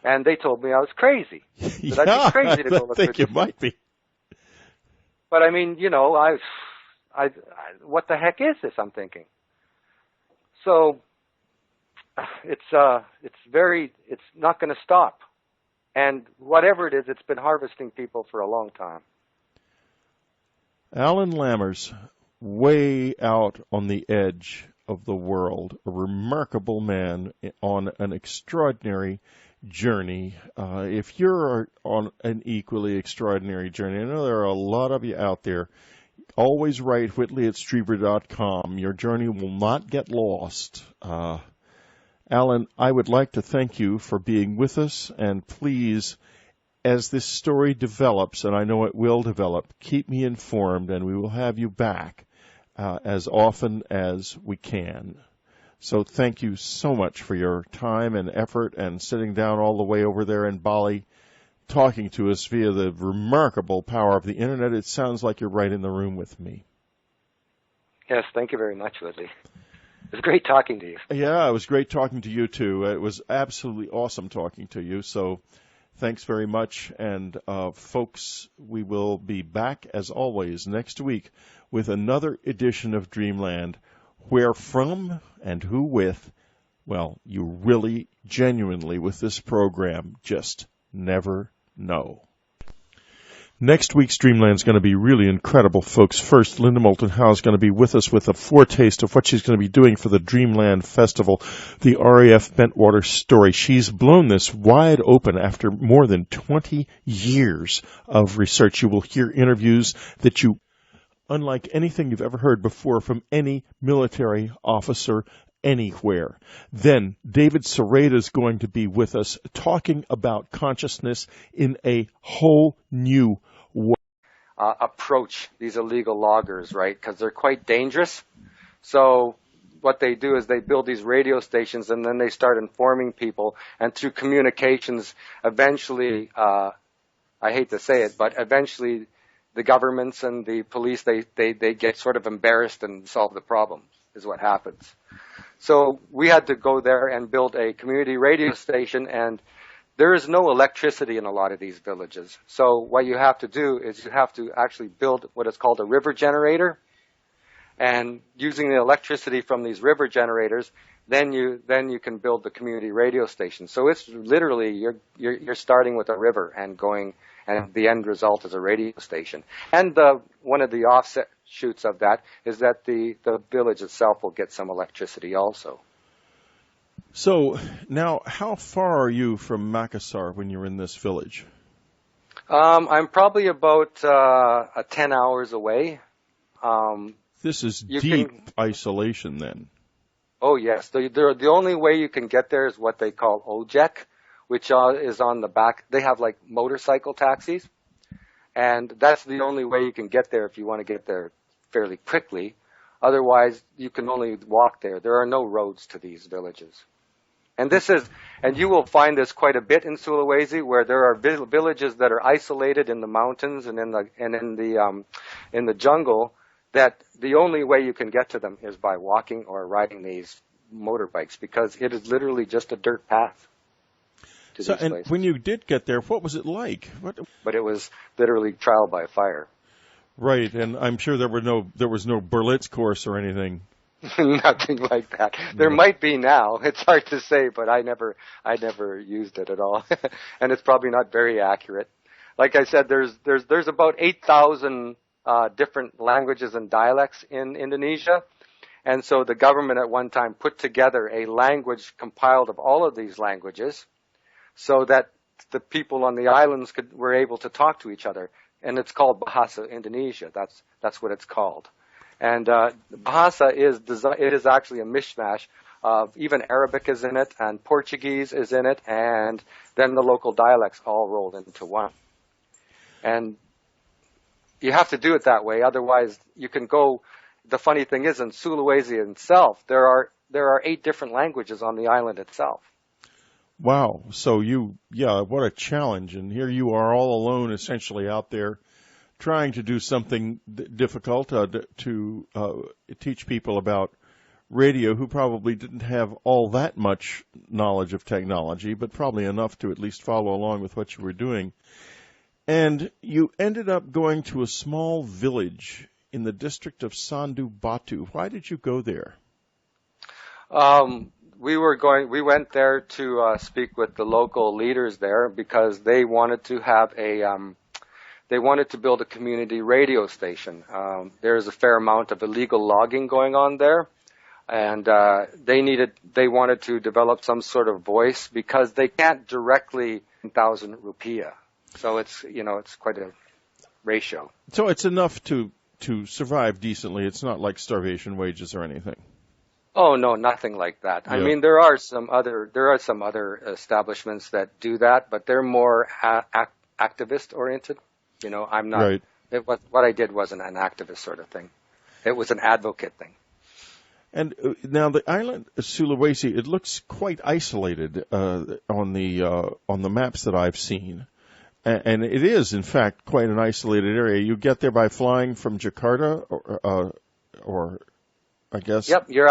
And they told me I was crazy. That I'd be crazy to go look for these things. I think you might be. But I mean, I what the heck is this, I'm thinking. So it's not going to stop. And whatever it is, it's been harvesting people for a long time. Alan Lammers, way out on the edge of the world, a remarkable man on an extraordinary journey. If you're on an equally extraordinary journey, I know there are a lot of you out there, always write Whitley@Strieber.com. Your journey will not get lost. Alan, I would like to thank you for being with us, and please, as this story develops, and I know it will develop, keep me informed, and we will have you back as often as we can. So thank you so much for your time and effort and sitting down all the way over there in Bali, talking to us via the remarkable power of the Internet. It sounds like you're right in the room with me. Yes, thank you very much, Whitley. It was great talking to you. Yeah, it was great talking to you, too. It was absolutely awesome talking to you. So thanks very much. And, folks, we will be back, as always, next week with another edition of Dreamland. Where from and who with, well, you really, genuinely, with this program, just never know. Next week's Dreamland is going to be really incredible, folks. First, Linda Moulton Howe is going to be with us with a foretaste of what she's going to be doing for the Dreamland Festival, the RAF Bentwater story. She's blown this wide open after more than 20 years of research. You will hear interviews that you, unlike anything you've ever heard before from any military officer anywhere. Then David Sereda is going to be with us talking about consciousness in a whole new way. Approach these illegal loggers, right? Because they're quite dangerous. So what they do is they build these radio stations and then they start informing people. And through communications, eventually, I hate to say it, but eventually the governments and the police, they get sort of embarrassed and solve the problem, is what happens. So we had to go there and build a community radio station, and there is no electricity in a lot of these villages. So what you have to do is you have to actually build what is called a river generator, and using the electricity from these river generators, then you can build the community radio station. So it's literally you're starting with a river and going and the end result is a radio station. And one of the offshoots of that is that the village itself will get some electricity also. So now, how far are you from Makassar when you're in this village? I'm probably about 10 hours away. This is deep isolation then. Oh, yes. The only way you can get there is what they call OJEC, which is on the back. They have like motorcycle taxis, and that's the only way you can get there if you want to get there fairly quickly. Otherwise, you can only walk there. There are no roads to these villages. And you will find this quite a bit in Sulawesi, where there are villages that are isolated in the mountains and in the jungle, that the only way you can get to them is by walking or riding these motorbikes, because it is literally just a dirt path to these places. When you did get there, what was it like? But it was literally trial by fire. Right, and I'm sure there was no Berlitz course or anything. Nothing like that. There might be now. It's hard to say, but I never used it at all, and it's probably not very accurate. Like I said, there's about 8,000 different languages and dialects in Indonesia, and so the government at one time put together a language compiled of all of these languages, so that the people on the islands were able to talk to each other, and it's called Bahasa Indonesia. That's what it's called. And Bahasa is actually a mishmash of even Arabic is in it, and Portuguese is in it, and then the local dialects all rolled into one. And you have to do it that way, otherwise you can go. The funny thing is, in Sulawesi itself, there are 8 different languages on the island itself. Wow. So what a challenge. And here you are all alone, essentially out there, trying to do something difficult to teach people about radio who probably didn't have all that much knowledge of technology, but probably enough to at least follow along with what you were doing. And you ended up going to a small village in the district of Sandu Batu. Why did you go there? We went there to speak with the local leaders there, because they wanted to have they wanted to build a community radio station. There's a fair amount of illegal logging going on there, and they wanted to develop some sort of voice, because they can't directly 1,000 rupiah. So it's quite a ratio. So it's enough to survive decently. It's not like starvation wages or anything. Oh no, nothing like that. Yeah. I mean, there are some other establishments that do that, but they're more activist oriented. I'm not. Right. What I did wasn't an activist sort of thing. It was an advocate thing. And now the island of Sulawesi, it looks quite isolated on the maps that I've seen, and it is in fact quite an isolated area. You get there by flying from Jakarta, or I guess. Yep, you're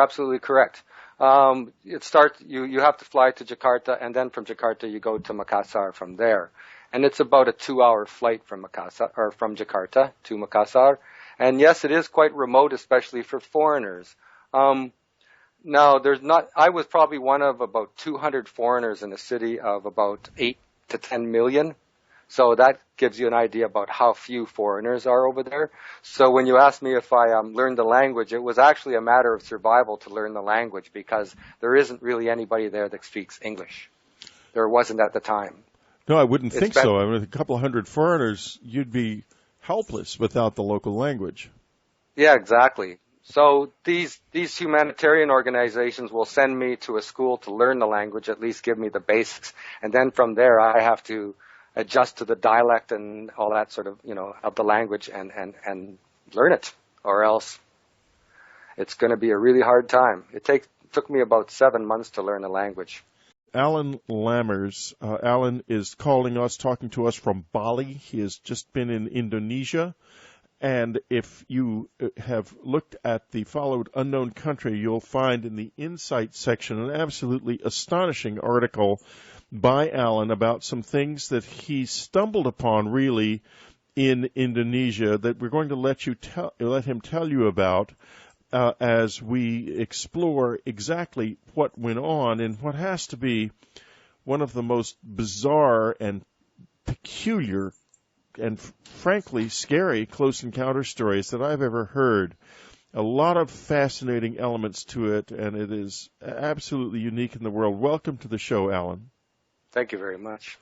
absolutely correct. You have to fly to Jakarta, and then from Jakarta you go to Makassar from there. And it's about a 2-hour flight from Jakarta to Makassar. And yes, it is quite remote, especially for foreigners. Now, I was probably one of about 200 foreigners in a city of about 8 to 10 million. So that gives you an idea about how few foreigners are over there. So when you asked me if I learned the language, it was actually a matter of survival to learn the language, because there isn't really anybody there that speaks English. There wasn't at the time. No, I wouldn't think so. I mean, with a couple of hundred foreigners, you'd be helpless without the local language. Yeah, exactly. So these humanitarian organizations will send me to a school to learn the language, at least give me the basics, and then from there I have to adjust to the dialect and all that sort of, of the language and learn it, or else it's going to be a really hard time. It took me about 7 months to learn the language. Alan Lammers. Alan is talking to us from Bali. He has just been in Indonesia. And if you have looked at the followed unknown country, you'll find in the Insight section an absolutely astonishing article by Alan about some things that he stumbled upon really in Indonesia that we're going to let him tell you about as we explore exactly what went on in what has to be one of the most bizarre and peculiar and frankly scary close encounter stories that I've ever heard. A lot of fascinating elements to it, and it is absolutely unique in the world. Welcome to the show, Alan. Thank you very much.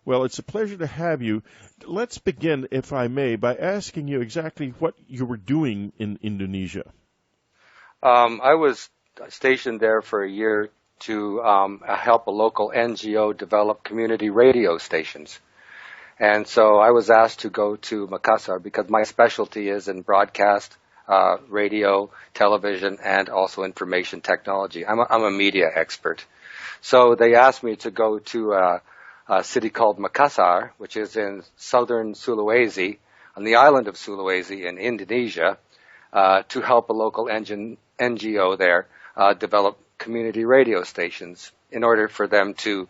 Well, it's a pleasure to have you. Let's begin, if I may, by asking you exactly what you were doing in Indonesia. I was stationed there for a year to help a local NGO develop community radio stations. And so I was asked to go to Makassar because my specialty is in broadcast, radio, television, and also information technology. I'm a media expert. So they asked me to go to a city called Makassar, which is in southern Sulawesi, on the island of Sulawesi in Indonesia, to help a local NGO there develop community radio stations in order for them to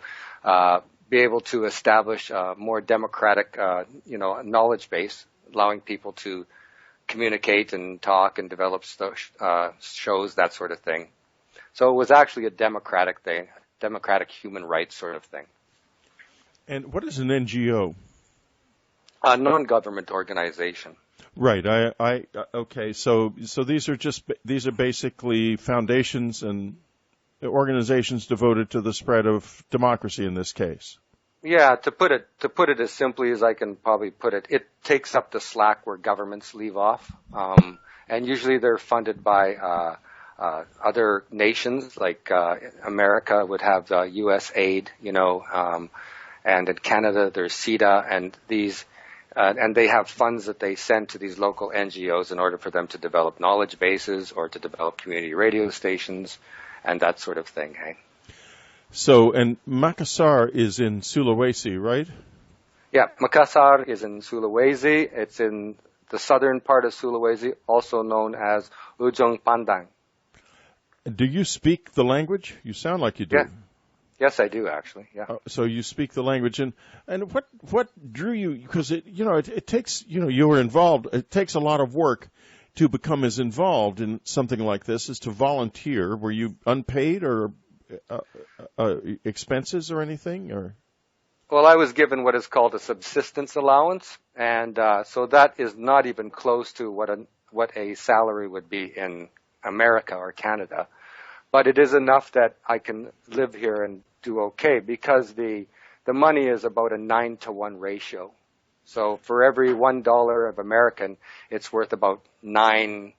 be able to establish a more democratic, knowledge base, allowing people to communicate and talk and develop shows, that sort of thing. So it was actually a democratic thing, democratic human rights sort of thing. And what is an NGO? A non-government organization. Right. Okay. So these are basically foundations and organizations devoted to the spread of democracy in this case. Yeah, to put it as simply as I can probably put it, it takes up the slack where governments leave off, and usually they're funded by other nations, like America would have U.S. aid, and in Canada there's CETA, and these, and they have funds that they send to these local NGOs in order for them to develop knowledge bases or to develop community radio stations and that sort of thing. Hey. So, and Makassar is in Sulawesi, right? Yeah, Makassar is in Sulawesi. It's in the southern part of Sulawesi, also known as Ujung Pandang. Do you speak the language? You sound like you do. Yeah. Yes, I do, actually. Yeah. So you speak the language, and what drew you? Because it takes, you were involved. It takes a lot of work to become as involved in something like this as to volunteer. Were you unpaid or expenses or anything, or? Well, I was given what is called a subsistence allowance, and so that is not even close to what a salary would be in America or Canada. But it is enough that I can live here and do okay, because the money is about a 9-to-1 ratio. So for every $1 of American, it's worth about 9